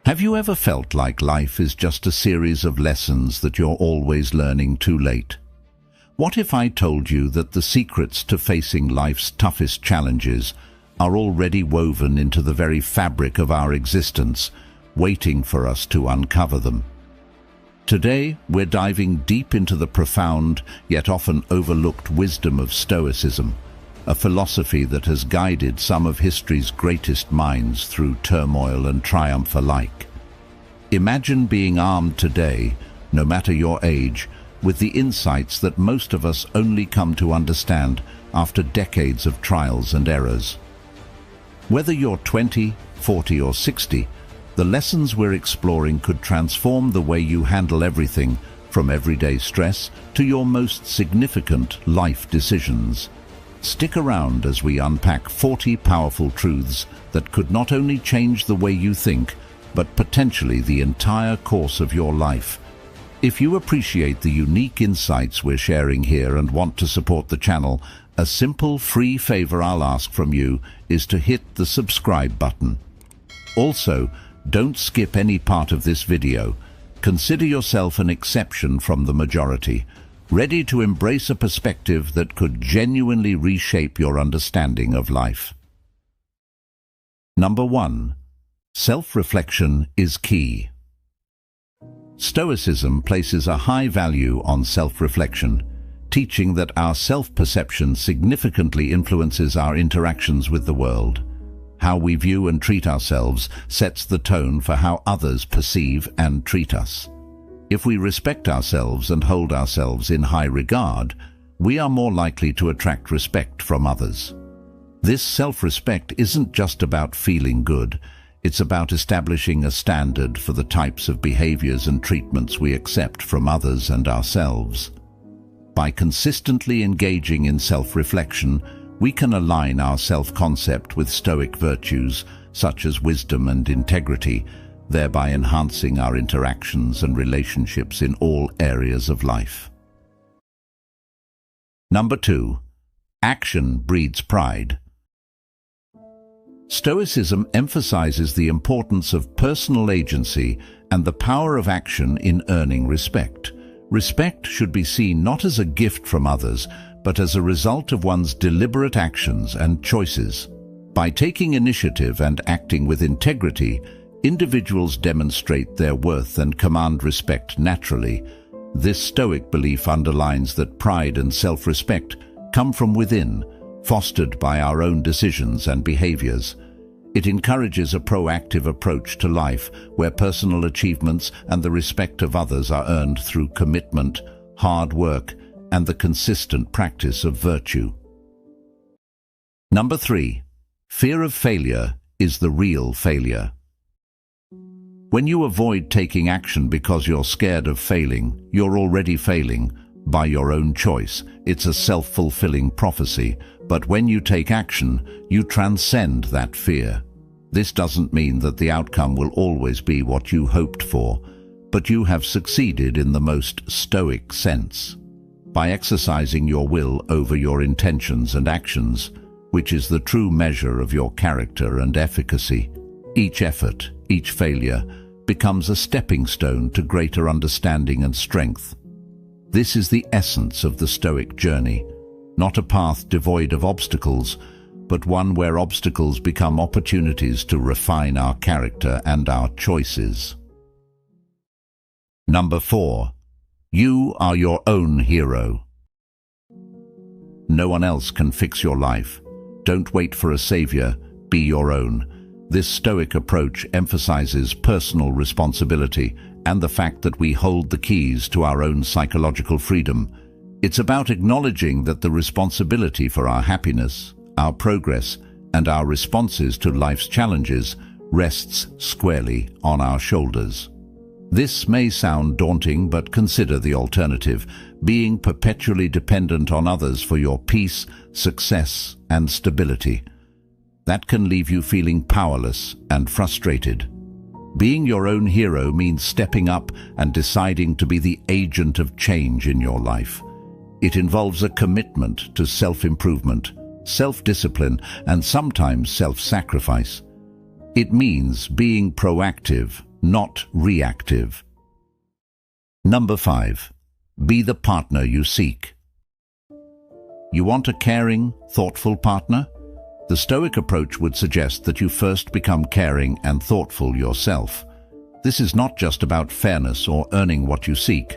Have you ever felt like life is just a series of lessons that you're always learning too late? What if I told you that the secrets to facing life's toughest challenges are already woven into the very fabric of our existence, waiting for us to uncover them? Today, we're diving deep into the profound, yet often overlooked wisdom of Stoicism, a philosophy that has guided some of history's greatest minds through turmoil and triumph alike. Imagine being armed today, no matter your age, with the insights that most of us only come to understand after decades of trials and errors. Whether you're 20, 40 or 60, the lessons we're exploring could transform the way you handle everything from everyday stress to your most significant life decisions. Stick around as we unpack 40 powerful truths that could not only change the way you think, but potentially the entire course of your life. If you appreciate the unique insights we're sharing here and want to support the channel, a simple free favor I'll ask from you is to hit the subscribe button. Also, don't skip any part of this video. Consider yourself an exception from the majority, ready to embrace a perspective that could genuinely reshape your understanding of life. Number 1. Self-reflection is key. Stoicism places a high value on self-reflection, teaching that our self-perception significantly influences our interactions with the world. How we view and treat ourselves sets the tone for how others perceive and treat us. If we respect ourselves and hold ourselves in high regard, we are more likely to attract respect from others. This self-respect isn't just about feeling good, it's about establishing a standard for the types of behaviors and treatments we accept from others and ourselves. By consistently engaging in self-reflection, we can align our self-concept with Stoic virtues such as wisdom and integrity, thereby enhancing our interactions and relationships in all areas of life. Number 2. Action breeds pride. Stoicism emphasizes the importance of personal agency and the power of action in earning respect. Respect should be seen not as a gift from others, but as a result of one's deliberate actions and choices. By taking initiative and acting with integrity, individuals demonstrate their worth and command respect naturally. This Stoic belief underlines that pride and self-respect come from within, fostered by our own decisions and behaviors. It encourages a proactive approach to life where personal achievements and the respect of others are earned through commitment, hard work, and the consistent practice of virtue. Number 3. Fear of failure is the real failure. When you avoid taking action because you're scared of failing, you're already failing by your own choice. It's a self-fulfilling prophecy, but when you take action, you transcend that fear. This doesn't mean that the outcome will always be what you hoped for, but you have succeeded in the most Stoic sense. By exercising your will over your intentions and actions, which is the true measure of your character and efficacy, each effort, each failure, becomes a stepping stone to greater understanding and strength. This is the essence of the Stoic journey, not a path devoid of obstacles, but one where obstacles become opportunities to refine our character and our choices. Number 4. You are your own hero. No one else can fix your life. Don't wait for a savior, be your own. This Stoic approach emphasizes personal responsibility and the fact that we hold the keys to our own psychological freedom. It's about acknowledging that the responsibility for our happiness, our progress, and our responses to life's challenges rests squarely on our shoulders. This may sound daunting, but consider the alternative: being perpetually dependent on others for your peace, success, and stability. That can leave you feeling powerless and frustrated. Being your own hero means stepping up and deciding to be the agent of change in your life. It involves a commitment to self-improvement, self-discipline, and sometimes self-sacrifice. It means being proactive, not reactive. Number 5. Be the partner you seek. You want a caring, thoughtful partner? The Stoic approach would suggest that you first become caring and thoughtful yourself. This is not just about fairness or earning what you seek.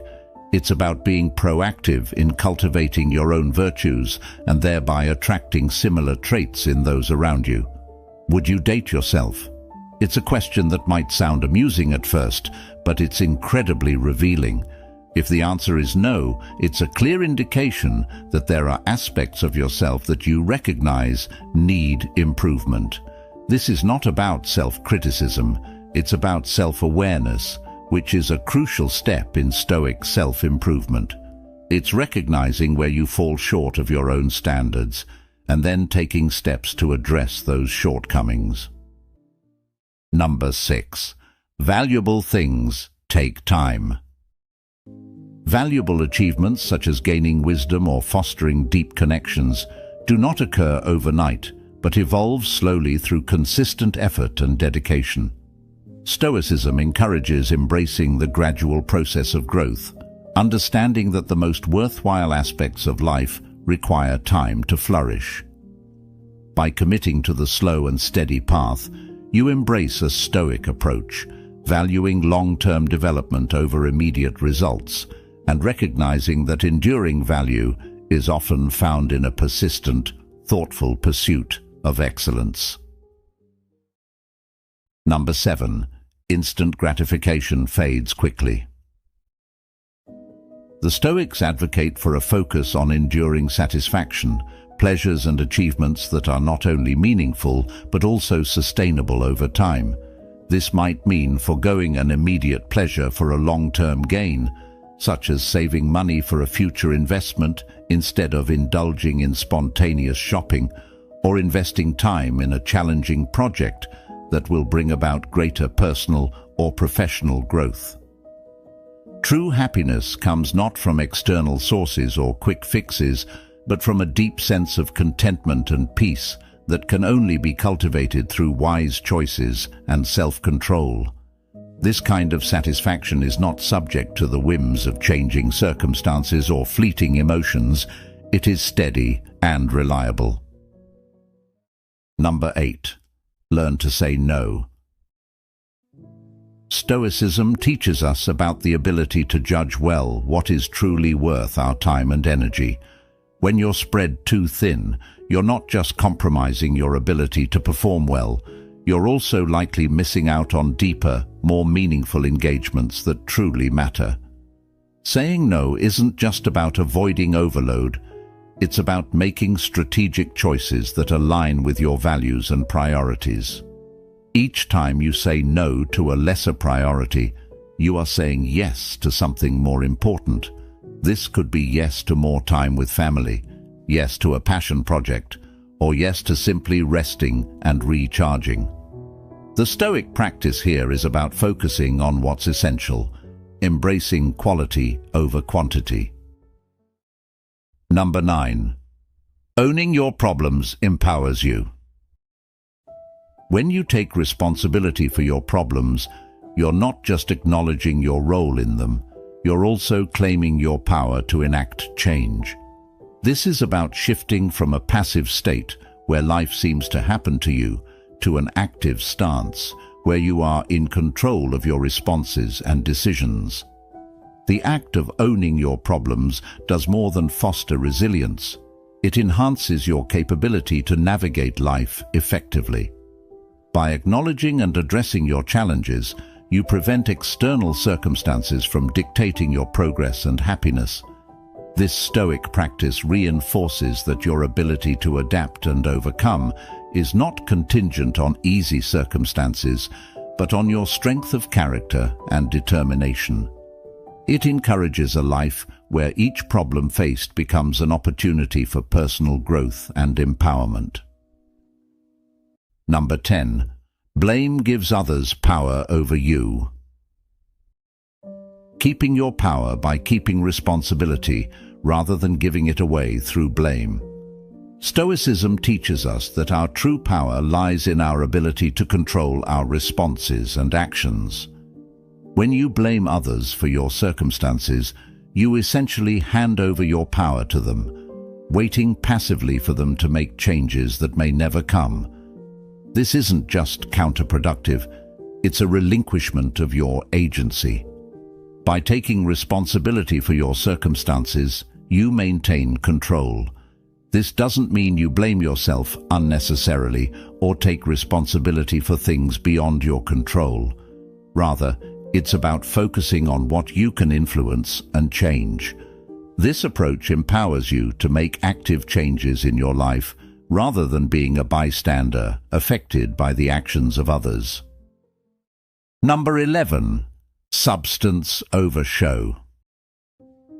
It's about being proactive in cultivating your own virtues and thereby attracting similar traits in those around you. Would you date yourself? It's a question that might sound amusing at first, but it's incredibly revealing. If the answer is no, it's a clear indication that there are aspects of yourself that you recognize need improvement. This is not about self-criticism, it's about self-awareness, which is a crucial step in Stoic self-improvement. It's recognizing where you fall short of your own standards, and then taking steps to address those shortcomings. Number 6. Valuable things take time. Valuable achievements such as gaining wisdom or fostering deep connections do not occur overnight, but evolve slowly through consistent effort and dedication. Stoicism encourages embracing the gradual process of growth, understanding that the most worthwhile aspects of life require time to flourish. By committing to the slow and steady path, you embrace a Stoic approach, valuing long-term development over immediate results, and recognizing that enduring value is often found in a persistent, thoughtful pursuit of excellence. Number 7. Instant gratification fades quickly. The Stoics advocate for a focus on enduring satisfaction, pleasures and achievements that are not only meaningful but also sustainable over time. This might mean forgoing an immediate pleasure for a long-term gain, such as saving money for a future investment instead of indulging in spontaneous shopping, or investing time in a challenging project that will bring about greater personal or professional growth. True happiness comes not from external sources or quick fixes, but from a deep sense of contentment and peace that can only be cultivated through wise choices and self-control. This kind of satisfaction is not subject to the whims of changing circumstances or fleeting emotions. It is steady and reliable. Number 8. Learn to say no. Stoicism teaches us about the ability to judge well what is truly worth our time and energy. When you're spread too thin, you're not just compromising your ability to perform well, you're also likely missing out on deeper, more meaningful engagements that truly matter. Saying no isn't just about avoiding overload, it's about making strategic choices that align with your values and priorities. Each time you say no to a lesser priority, you are saying yes to something more important. This could be yes to more time with family, yes to a passion project, or yes to simply resting and recharging. The Stoic practice here is about focusing on what's essential, embracing quality over quantity. Number 9. Owning your problems empowers you. When you take responsibility for your problems, you're not just acknowledging your role in them, you're also claiming your power to enact change. This is about shifting from a passive state, where life seems to happen to you, to an active stance, where you are in control of your responses and decisions. The act of owning your problems does more than foster resilience. It enhances your capability to navigate life effectively. By acknowledging and addressing your challenges, you prevent external circumstances from dictating your progress and happiness. This Stoic practice reinforces that your ability to adapt and overcome is not contingent on easy circumstances, but on your strength of character and determination. It encourages a life where each problem faced becomes an opportunity for personal growth and empowerment. Number 10. Blame gives others power over you. Keeping your power by keeping responsibility rather than giving it away through blame. Stoicism teaches us that our true power lies in our ability to control our responses and actions. When you blame others for your circumstances, you essentially hand over your power to them, waiting passively for them to make changes that may never come. This isn't just counterproductive, it's a relinquishment of your agency. By taking responsibility for your circumstances, you maintain control. This doesn't mean you blame yourself unnecessarily or take responsibility for things beyond your control. Rather, it's about focusing on what you can influence and change. This approach empowers you to make active changes in your life rather than being a bystander affected by the actions of others. Number 11. Substance over show.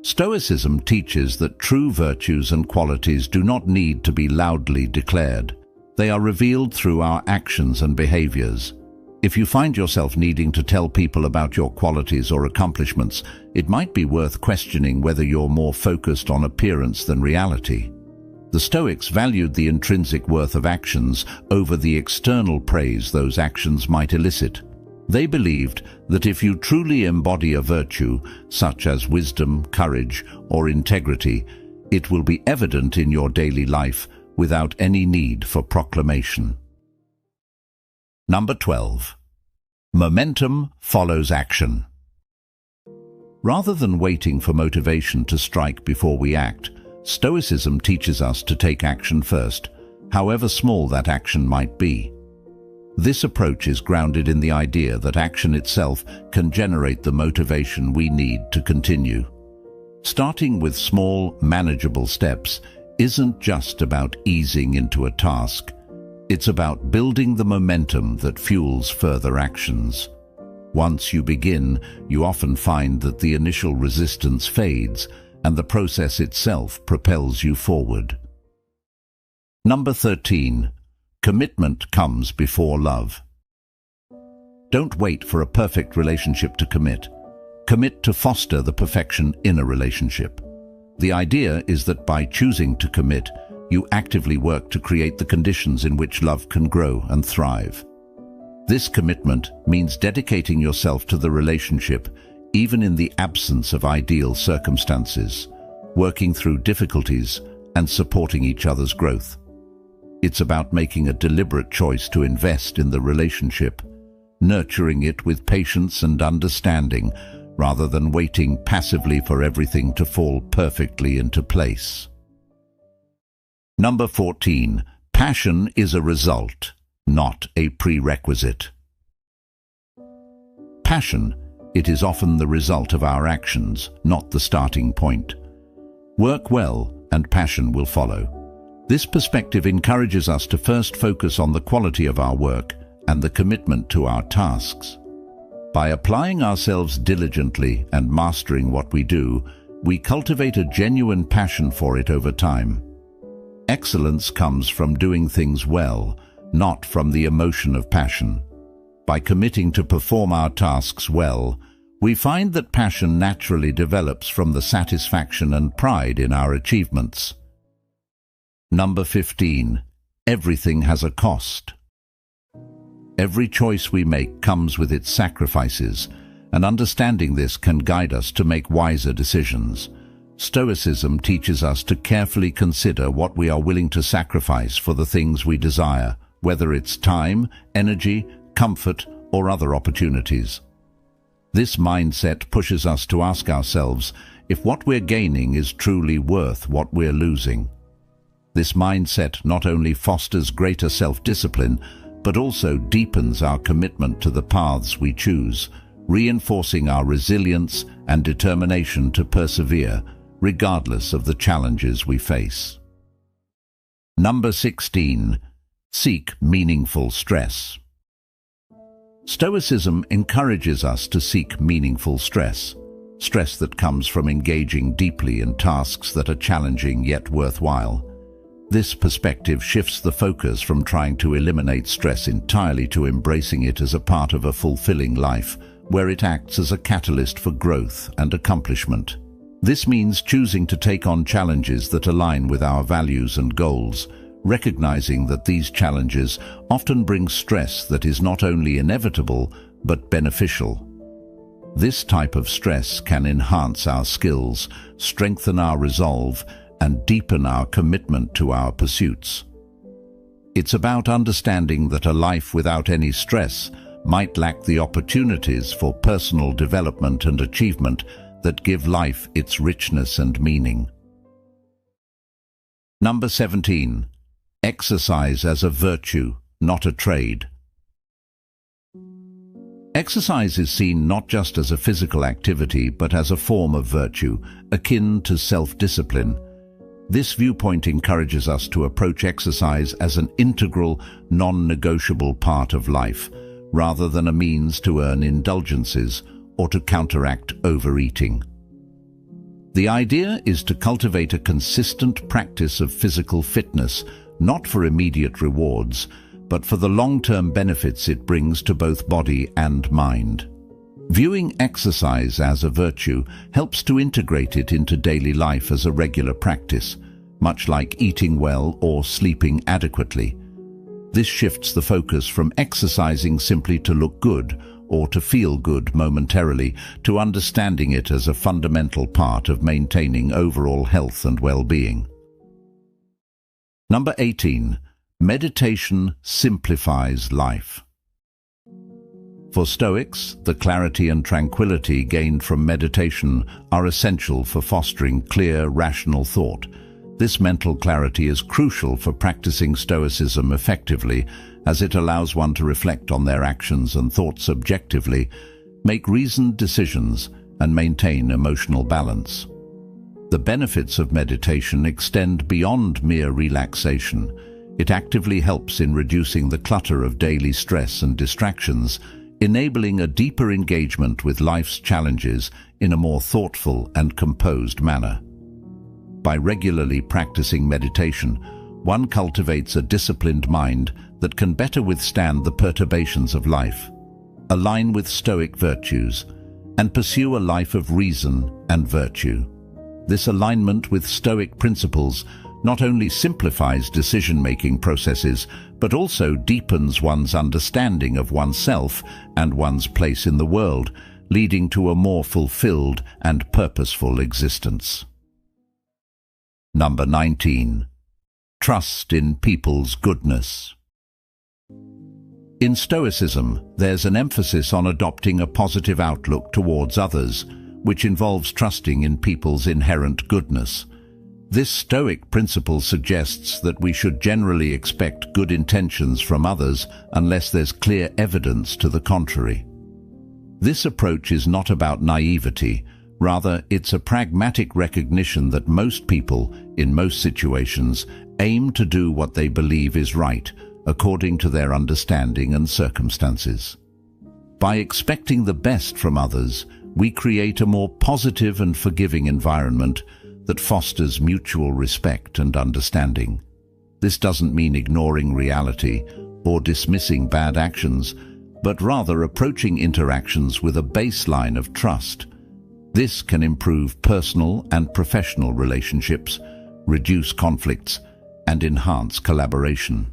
Stoicism teaches that true virtues and qualities do not need to be loudly declared. They are revealed through our actions and behaviors. If you find yourself needing to tell people about your qualities or accomplishments, it might be worth questioning whether you're more focused on appearance than reality. The Stoics valued the intrinsic worth of actions over the external praise those actions might elicit. They believed that if you truly embody a virtue, such as wisdom, courage, or integrity, it will be evident in your daily life without any need for proclamation. Number 12. Momentum follows action. Rather than waiting for motivation to strike before we act, Stoicism teaches us to take action first, however small that action might be. This approach is grounded in the idea that action itself can generate the motivation we need to continue. Starting with small, manageable steps isn't just about easing into a task. It's about building the momentum that fuels further actions. Once you begin, you often find that the initial resistance fades and the process itself propels you forward. Number 13. Commitment comes before love. Don't wait for a perfect relationship to commit. Commit to foster the perfection in a relationship. The idea is that by choosing to commit, you actively work to create the conditions in which love can grow and thrive. This commitment means dedicating yourself to the relationship, even in the absence of ideal circumstances, working through difficulties and supporting each other's growth. It's about making a deliberate choice to invest in the relationship, nurturing it with patience and understanding, rather than waiting passively for everything to fall perfectly into place. Number 14. Passion is a result, not a prerequisite. Passion, it is often the result of our actions, not the starting point. Work well, and passion will follow. This perspective encourages us to first focus on the quality of our work and the commitment to our tasks. By applying ourselves diligently and mastering what we do, we cultivate a genuine passion for it over time. Excellence comes from doing things well, not from the emotion of passion. By committing to perform our tasks well, we find that passion naturally develops from the satisfaction and pride in our achievements. Number 15. Everything has a cost. Every choice we make comes with its sacrifices, and understanding this can guide us to make wiser decisions. Stoicism teaches us to carefully consider what we are willing to sacrifice for the things we desire, whether it's time, energy, comfort, or other opportunities. This mindset pushes us to ask ourselves if what we're gaining is truly worth what we're losing. This mindset not only fosters greater self-discipline, but also deepens our commitment to the paths we choose, reinforcing our resilience and determination to persevere, regardless of the challenges we face. Number 16. Seek meaningful stress. Stoicism encourages us to seek meaningful stress that comes from engaging deeply in tasks that are challenging yet worthwhile. This perspective shifts the focus from trying to eliminate stress entirely to embracing it as a part of a fulfilling life, where it acts as a catalyst for growth and accomplishment. This means choosing to take on challenges that align with our values and goals, recognizing that these challenges often bring stress that is not only inevitable but beneficial. This type of stress can enhance our skills, strengthen our resolve, and deepen our commitment to our pursuits. It's about understanding that a life without any stress might lack the opportunities for personal development and achievement that give life its richness and meaning. Number 17. Exercise as a virtue, not a trade. Exercise is seen not just as a physical activity, but as a form of virtue, akin to self-discipline. This viewpoint encourages us to approach exercise as an integral, non-negotiable part of life, rather than a means to earn indulgences or to counteract overeating. The idea is to cultivate a consistent practice of physical fitness, not for immediate rewards, but for the long-term benefits it brings to both body and mind. Viewing exercise as a virtue helps to integrate it into daily life as a regular practice, much like eating well or sleeping adequately. This shifts the focus from exercising simply to look good or to feel good momentarily to understanding it as a fundamental part of maintaining overall health and well-being. Number 18. Meditation simplifies life. For Stoics, the clarity and tranquility gained from meditation are essential for fostering clear, rational thought. This mental clarity is crucial for practicing Stoicism effectively, as it allows one to reflect on their actions and thoughts objectively, make reasoned decisions, and maintain emotional balance. The benefits of meditation extend beyond mere relaxation. It actively helps in reducing the clutter of daily stress and distractions, enabling a deeper engagement with life's challenges in a more thoughtful and composed manner. By regularly practicing meditation, one cultivates a disciplined mind that can better withstand the perturbations of life, align with Stoic virtues, and pursue a life of reason and virtue. This alignment with Stoic principles not only simplifies decision-making processes, but also deepens one's understanding of oneself and one's place in the world, leading to a more fulfilled and purposeful existence. Number 19. Trust in people's goodness. In Stoicism, there's an emphasis on adopting a positive outlook towards others, which involves trusting in people's inherent goodness. This Stoic principle suggests that we should generally expect good intentions from others unless there's clear evidence to the contrary. This approach is not about naivety. Rather, it's a pragmatic recognition that most people, in most situations, aim to do what they believe is right, according to their understanding and circumstances. By expecting the best from others, we create a more positive and forgiving environment that fosters mutual respect and understanding. This doesn't mean ignoring reality or dismissing bad actions, but rather approaching interactions with a baseline of trust. This can improve personal and professional relationships, reduce conflicts, and enhance collaboration.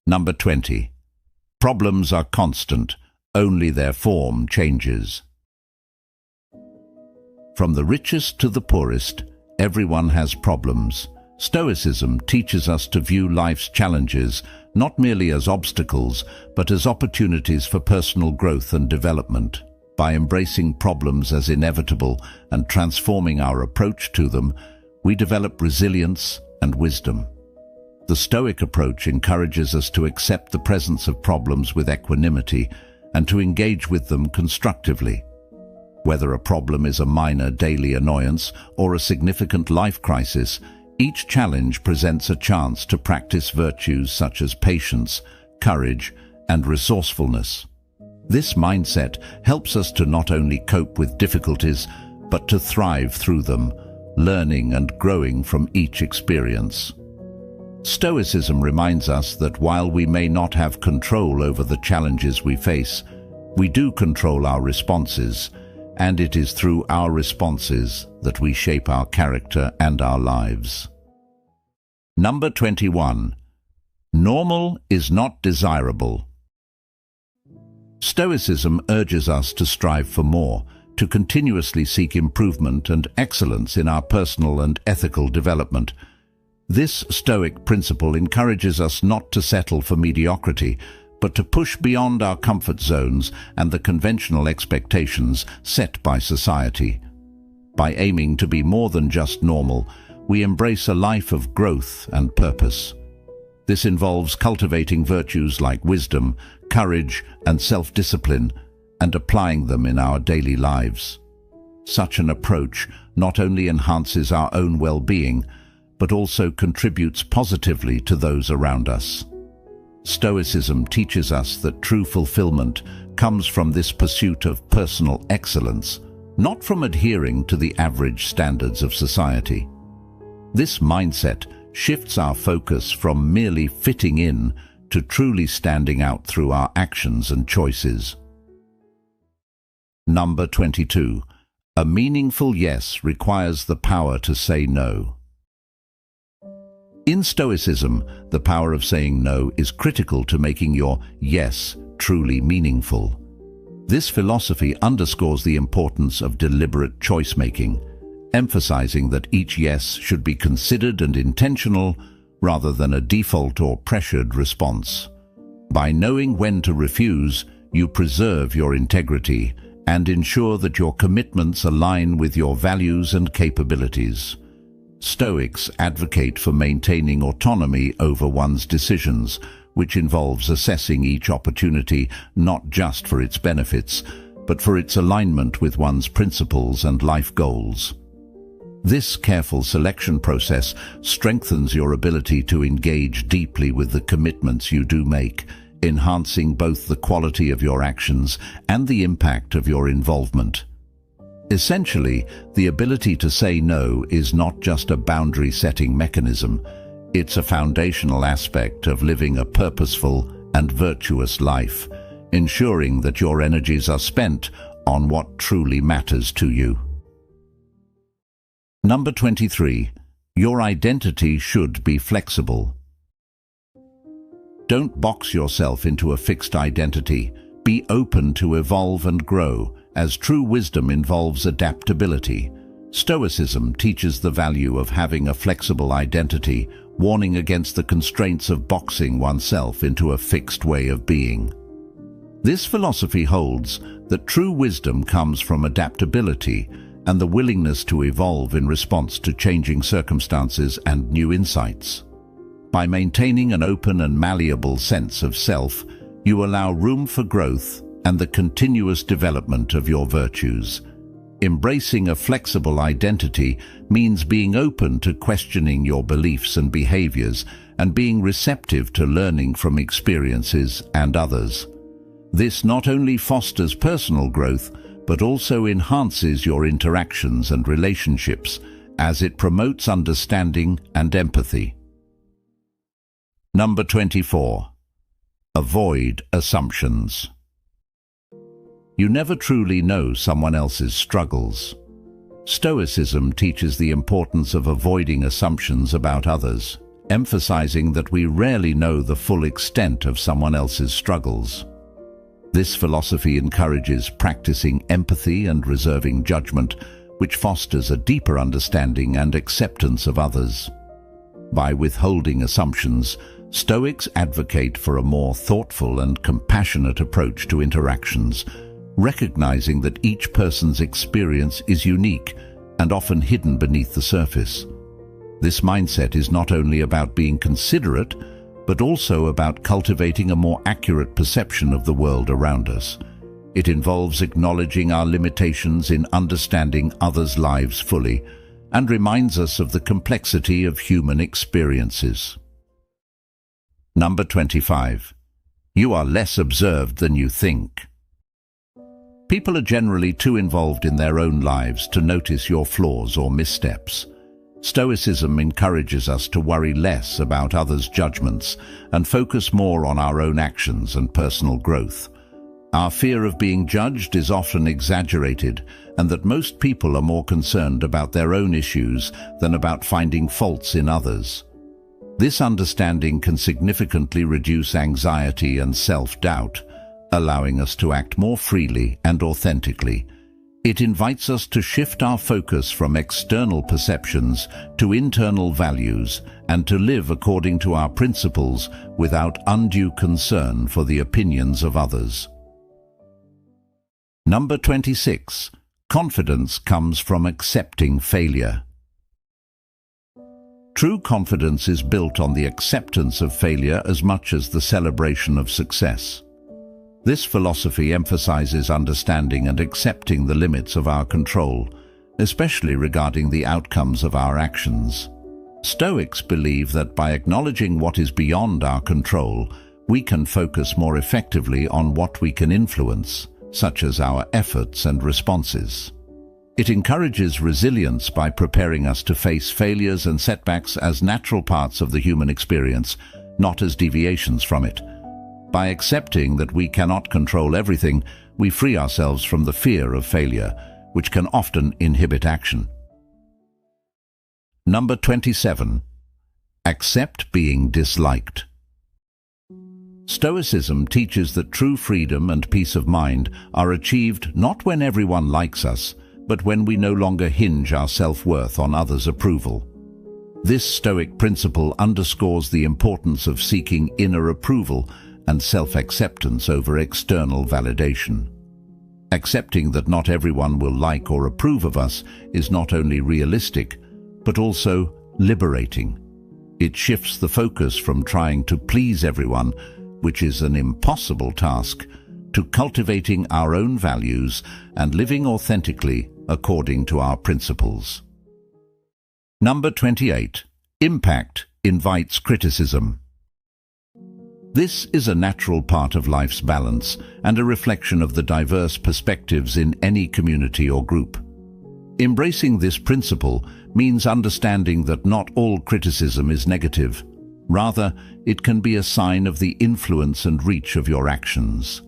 Number 20. Problems are constant, only their form changes. From the richest to the poorest, everyone has problems. Stoicism teaches us to view life's challenges not merely as obstacles, but as opportunities for personal growth and development. By embracing problems as inevitable and transforming our approach to them, we develop resilience and wisdom. The Stoic approach encourages us to accept the presence of problems with equanimity and to engage with them constructively. Whether a problem is a minor daily annoyance or a significant life crisis, each challenge presents a chance to practice virtues such as patience, courage, and resourcefulness. This mindset helps us to not only cope with difficulties, but to thrive through them, learning and growing from each experience. Stoicism reminds us that while we may not have control over the challenges we face, we do control our responses, and it is through our responses that we shape our character and our lives. Number 21. Normal is not desirable. Stoicism urges us to strive for more, to continuously seek improvement and excellence in our personal and ethical development. This Stoic principle encourages us not to settle for mediocrity, but to push beyond our comfort zones and the conventional expectations set by society. By aiming to be more than just normal, we embrace a life of growth and purpose. This involves cultivating virtues like wisdom, courage, and self-discipline, and applying them in our daily lives. Such an approach not only enhances our own well-being, but also contributes positively to those around us. Stoicism teaches us that true fulfillment comes from this pursuit of personal excellence, not from adhering to the average standards of society. This mindset shifts our focus from merely fitting in to truly standing out through our actions and choices. Number 22. A meaningful yes requires the power to say no. In Stoicism, the power of saying no is critical to making your yes truly meaningful. This philosophy underscores the importance of deliberate choice-making, emphasizing that each yes should be considered and intentional rather than a default or pressured response. By knowing when to refuse, you preserve your integrity and ensure that your commitments align with your values and capabilities. Stoics advocate for maintaining autonomy over one's decisions, which involves assessing each opportunity not just for its benefits, but for its alignment with one's principles and life goals. This careful selection process strengthens your ability to engage deeply with the commitments you do make, enhancing both the quality of your actions and the impact of your involvement. Essentially, the ability to say no is not just a boundary-setting mechanism. It's a foundational aspect of living a purposeful and virtuous life, ensuring that your energies are spent on what truly matters to you. Number 23. Your identity should be flexible. Don't box yourself into a fixed identity. Be open to evolve and grow, as true wisdom involves adaptability. Stoicism teaches the value of having a flexible identity, warning against the constraints of boxing oneself into a fixed way of being. This philosophy holds that true wisdom comes from adaptability and the willingness to evolve in response to changing circumstances and new insights. By maintaining an open and malleable sense of self, you allow room for growth and the continuous development of your virtues. Embracing a flexible identity means being open to questioning your beliefs and behaviors and being receptive to learning from experiences and others. This not only fosters personal growth, but also enhances your interactions and relationships as it promotes understanding and empathy. Number 24. Avoid assumptions. You never truly know someone else's struggles. Stoicism teaches the importance of avoiding assumptions about others, emphasizing that we rarely know the full extent of someone else's struggles. This philosophy encourages practicing empathy and reserving judgment, which fosters a deeper understanding and acceptance of others. By withholding assumptions, Stoics advocate for a more thoughtful and compassionate approach to interactions, recognizing that each person's experience is unique and often hidden beneath the surface. This mindset is not only about being considerate, but also about cultivating a more accurate perception of the world around us. It involves acknowledging our limitations in understanding others' lives fully, and reminds us of the complexity of human experiences. Number 25. You are less observed than you think. People are generally too involved in their own lives to notice your flaws or missteps. Stoicism encourages us to worry less about others' judgments and focus more on our own actions and personal growth. Our fear of being judged is often exaggerated, and that most people are more concerned about their own issues than about finding faults in others. This understanding can significantly reduce anxiety and self-doubt, allowing us to act more freely and authentically. It invites us to shift our focus from external perceptions to internal values and to live according to our principles without undue concern for the opinions of others. Number 26. Confidence comes from accepting failure. True confidence is built on the acceptance of failure as much as the celebration of success. This philosophy emphasizes understanding and accepting the limits of our control, especially regarding the outcomes of our actions. Stoics believe that by acknowledging what is beyond our control, we can focus more effectively on what we can influence, such as our efforts and responses. It encourages resilience by preparing us to face failures and setbacks as natural parts of the human experience, not as deviations from it. By accepting that we cannot control everything, we free ourselves from the fear of failure, which can often inhibit action. Number 27. Accept being disliked. Stoicism teaches that true freedom and peace of mind are achieved not when everyone likes us, but when we no longer hinge our self-worth on others' approval. This Stoic principle underscores the importance of seeking inner approval and self-acceptance over external validation. Accepting that not everyone will like or approve of us is not only realistic, but also liberating. It shifts the focus from trying to please everyone, which is an impossible task, to cultivating our own values and living authentically according to our principles. Number 28. Impact invites criticism. This is a natural part of life's balance and a reflection of the diverse perspectives in any community or group. Embracing this principle means understanding that not all criticism is negative. Rather, it can be a sign of the influence and reach of your actions.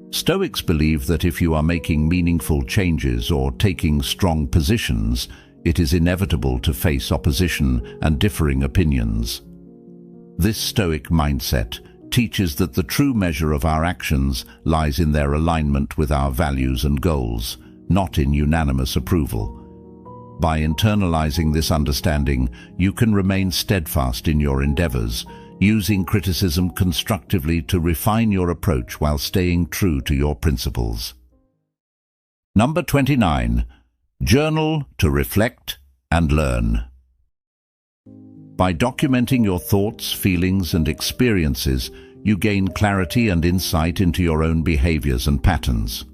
Stoics believe that if you are making meaningful changes or taking strong positions, it is inevitable to face opposition and differing opinions. This Stoic mindset teaches that the true measure of our actions lies in their alignment with our values and goals, not in unanimous approval. By internalizing this understanding, you can remain steadfast in your endeavors, using criticism constructively to refine your approach while staying true to your principles. Number 29. Journal to reflect and learn. By documenting your thoughts, feelings, and experiences, you gain clarity and insight into your own behaviors and patterns.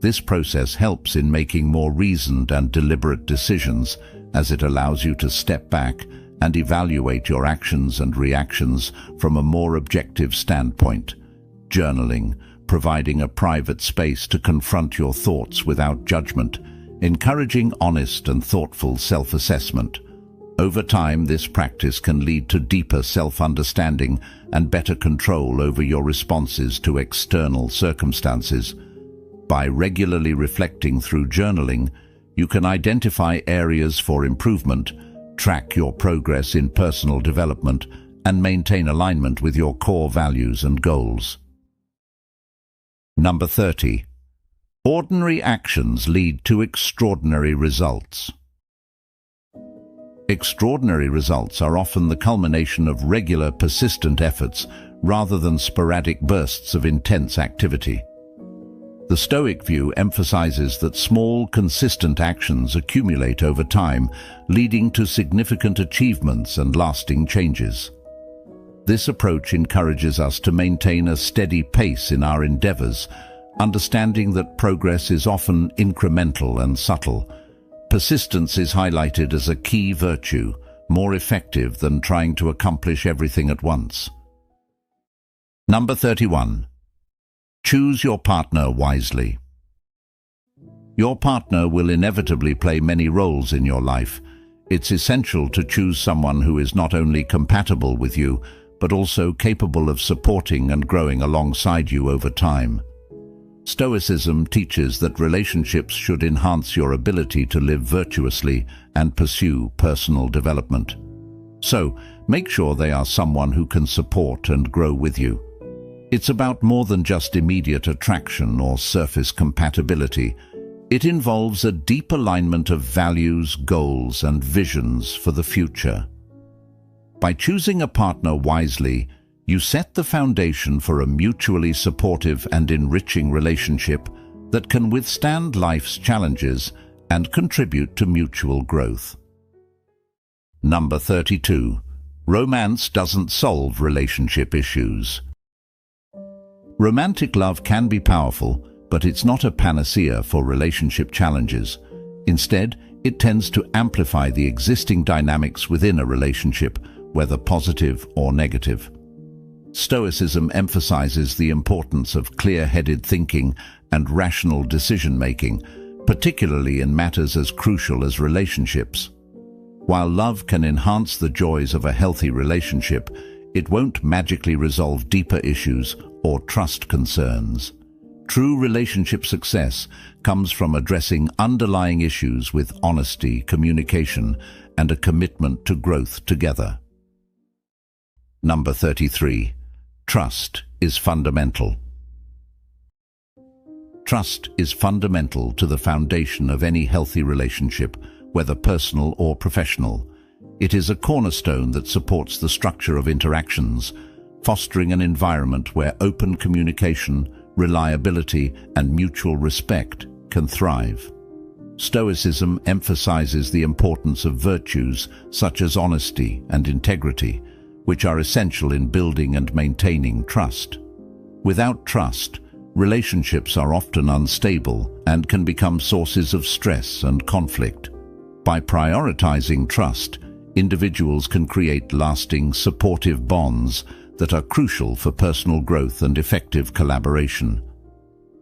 This process helps in making more reasoned and deliberate decisions, as it allows you to step back and evaluate your actions and reactions from a more objective standpoint. Journaling, providing a private space to confront your thoughts without judgment, encouraging honest and thoughtful self-assessment. Over time, this practice can lead to deeper self-understanding and better control over your responses to external circumstances. By regularly reflecting through journaling, you can identify areas for improvement, track your progress in personal development, and maintain alignment with your core values and goals. Number 30. Ordinary actions lead to extraordinary results. Extraordinary results are often the culmination of regular, persistent efforts rather than sporadic bursts of intense activity. The Stoic view emphasizes that small, consistent actions accumulate over time, leading to significant achievements and lasting changes. This approach encourages us to maintain a steady pace in our endeavors, understanding that progress is often incremental and subtle. Persistence is highlighted as a key virtue, more effective than trying to accomplish everything at once. Number 31. Choose your partner wisely. Your partner will inevitably play many roles in your life. It's essential to choose someone who is not only compatible with you, but also capable of supporting and growing alongside you over time. Stoicism teaches that relationships should enhance your ability to live virtuously and pursue personal development. So, make sure they are someone who can support and grow with you. It's about more than just immediate attraction or surface compatibility. It involves a deep alignment of values, goals, and visions for the future. By choosing a partner wisely, you set the foundation for a mutually supportive and enriching relationship that can withstand life's challenges and contribute to mutual growth. Number 32. Romance doesn't solve relationship issues. Romantic love can be powerful, but it's not a panacea for relationship challenges. Instead, it tends to amplify the existing dynamics within a relationship, whether positive or negative. Stoicism emphasizes the importance of clear-headed thinking and rational decision-making, particularly in matters as crucial as relationships. While love can enhance the joys of a healthy relationship, it won't magically resolve deeper issues or trust concerns. True relationship success comes from addressing underlying issues with honesty, communication, and a commitment to growth together. Number 33. Trust is fundamental. Trust is fundamental to the foundation of any healthy relationship, whether personal or professional. It is a cornerstone that supports the structure of interactions, fostering an environment where open communication, reliability, and mutual respect can thrive. Stoicism emphasizes the importance of virtues such as honesty and integrity, which are essential in building and maintaining trust. Without trust, relationships are often unstable and can become sources of stress and conflict. By prioritizing trust, individuals can create lasting, supportive bonds that are crucial for personal growth and effective collaboration.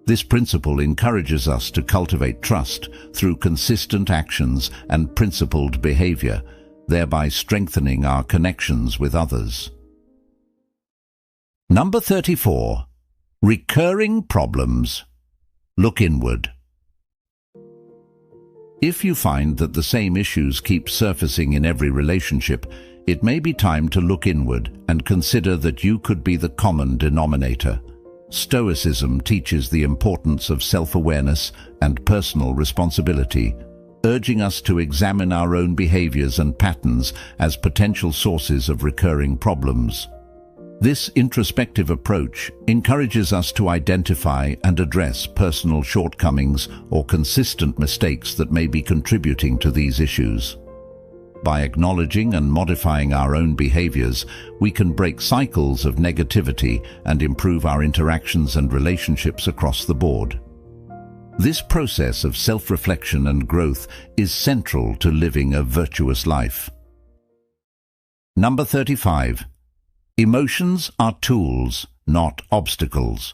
This principle encourages us to cultivate trust through consistent actions and principled behavior, thereby strengthening our connections with others. Number 34. Recurring problems. Look inward. If you find that the same issues keep surfacing in every relationship, it may be time to look inward and consider that you could be the common denominator. Stoicism teaches the importance of self-awareness and personal responsibility, urging us to examine our own behaviors and patterns as potential sources of recurring problems. This introspective approach encourages us to identify and address personal shortcomings or consistent mistakes that may be contributing to these issues. By acknowledging and modifying our own behaviors, we can break cycles of negativity and improve our interactions and relationships across the board. This process of self-reflection and growth is central to living a virtuous life. Number 35. Emotions are tools, not obstacles.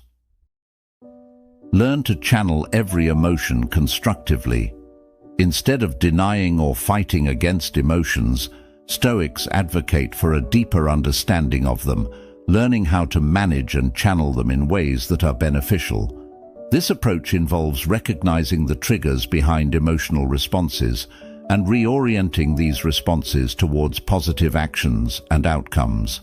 Learn to channel every emotion constructively. Instead of denying or fighting against emotions, Stoics advocate for a deeper understanding of them, learning how to manage and channel them in ways that are beneficial. This approach involves recognizing the triggers behind emotional responses and reorienting these responses towards positive actions and outcomes.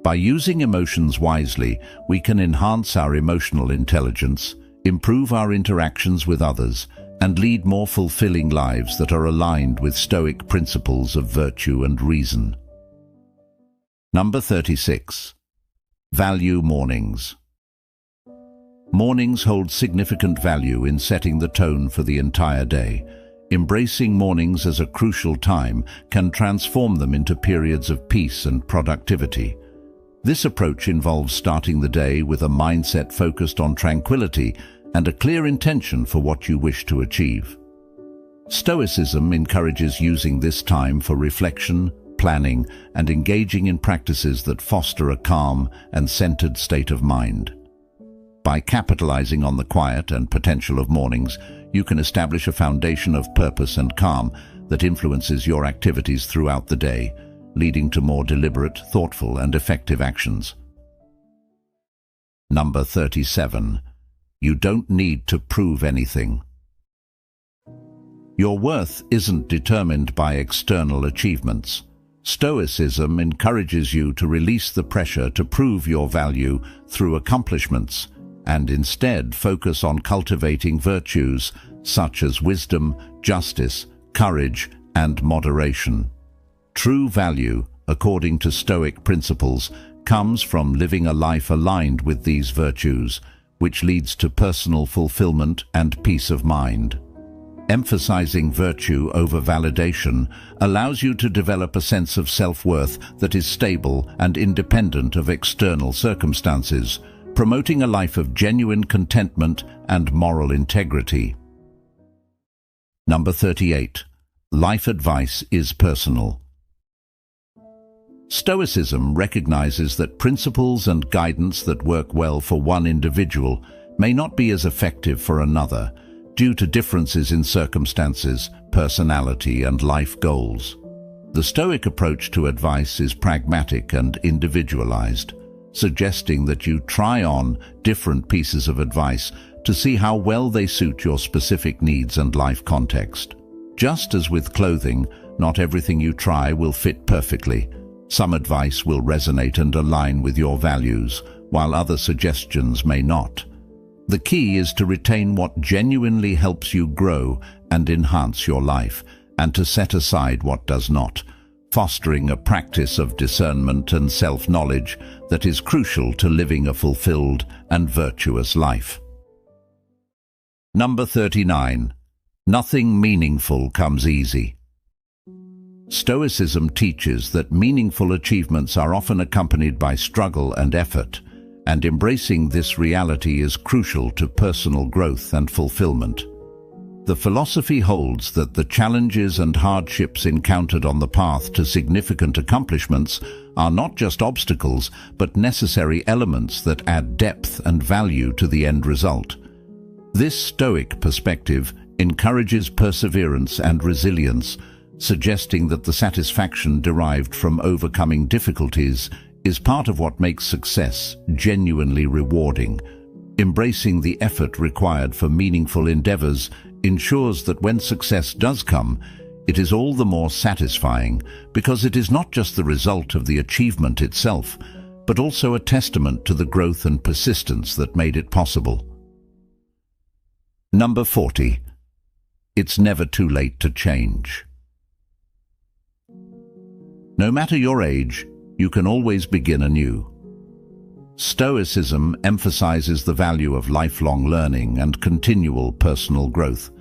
By using emotions wisely, we can enhance our emotional intelligence, improve our interactions with others, and lead more fulfilling lives that are aligned with Stoic principles of virtue and reason. Number 36. Value mornings. Mornings hold significant value in setting the tone for the entire day. Embracing mornings as a crucial time can transform them into periods of peace and productivity. This approach involves starting the day with a mindset focused on tranquility and a clear intention for what you wish to achieve. Stoicism encourages using this time for reflection, planning, and engaging in practices that foster a calm and centered state of mind. By capitalizing on the quiet and potential of mornings, you can establish a foundation of purpose and calm that influences your activities throughout the day, leading to more deliberate, thoughtful, and effective actions. Number 37. You don't need to prove anything. Your worth isn't determined by external achievements. Stoicism encourages you to release the pressure to prove your value through accomplishments and instead focus on cultivating virtues such as wisdom, justice, courage, and moderation. True value, according to Stoic principles, comes from living a life aligned with these virtues, which leads to personal fulfillment and peace of mind. Emphasizing virtue over validation allows you to develop a sense of self-worth that is stable and independent of external circumstances, promoting a life of genuine contentment and moral integrity. Number 38. Life advice is personal. Stoicism recognizes that principles and guidance that work well for one individual may not be as effective for another, due to differences in circumstances, personality, and life goals. The Stoic approach to advice is pragmatic and individualized, suggesting that you try on different pieces of advice to see how well they suit your specific needs and life context. Just as with clothing, not everything you try will fit perfectly. Some advice will resonate and align with your values, while other suggestions may not. The key is to retain what genuinely helps you grow and enhance your life, and to set aside what does not, fostering a practice of discernment and self-knowledge that is crucial to living a fulfilled and virtuous life. Number 39. Nothing meaningful comes easy. Stoicism teaches that meaningful achievements are often accompanied by struggle and effort, and embracing this reality is crucial to personal growth and fulfillment. The philosophy holds that the challenges and hardships encountered on the path to significant accomplishments are not just obstacles, but necessary elements that add depth and value to the end result. This Stoic perspective encourages perseverance and resilience, suggesting that the satisfaction derived from overcoming difficulties is part of what makes success genuinely rewarding. Embracing the effort required for meaningful endeavors ensures that when success does come, it is all the more satisfying because it is not just the result of the achievement itself, but also a testament to the growth and persistence that made it possible. Number 40. It's never too late to change. No matter your age, you can always begin anew. Stoicism emphasizes the value of lifelong learning and continual personal growth,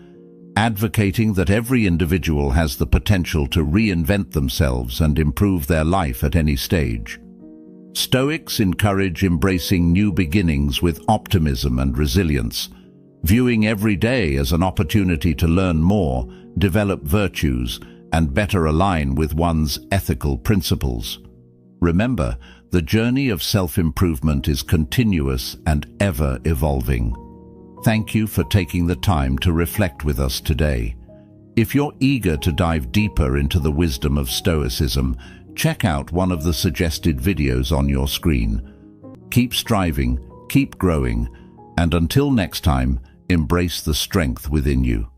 advocating that every individual has the potential to reinvent themselves and improve their life at any stage. Stoics encourage embracing new beginnings with optimism and resilience, viewing every day as an opportunity to learn more, develop virtues, and better align with one's ethical principles. Remember, the journey of self-improvement is continuous and ever-evolving. Thank you for taking the time to reflect with us today. If you're eager to dive deeper into the wisdom of Stoicism, check out one of the suggested videos on your screen. Keep striving, keep growing, and until next time, embrace the strength within you.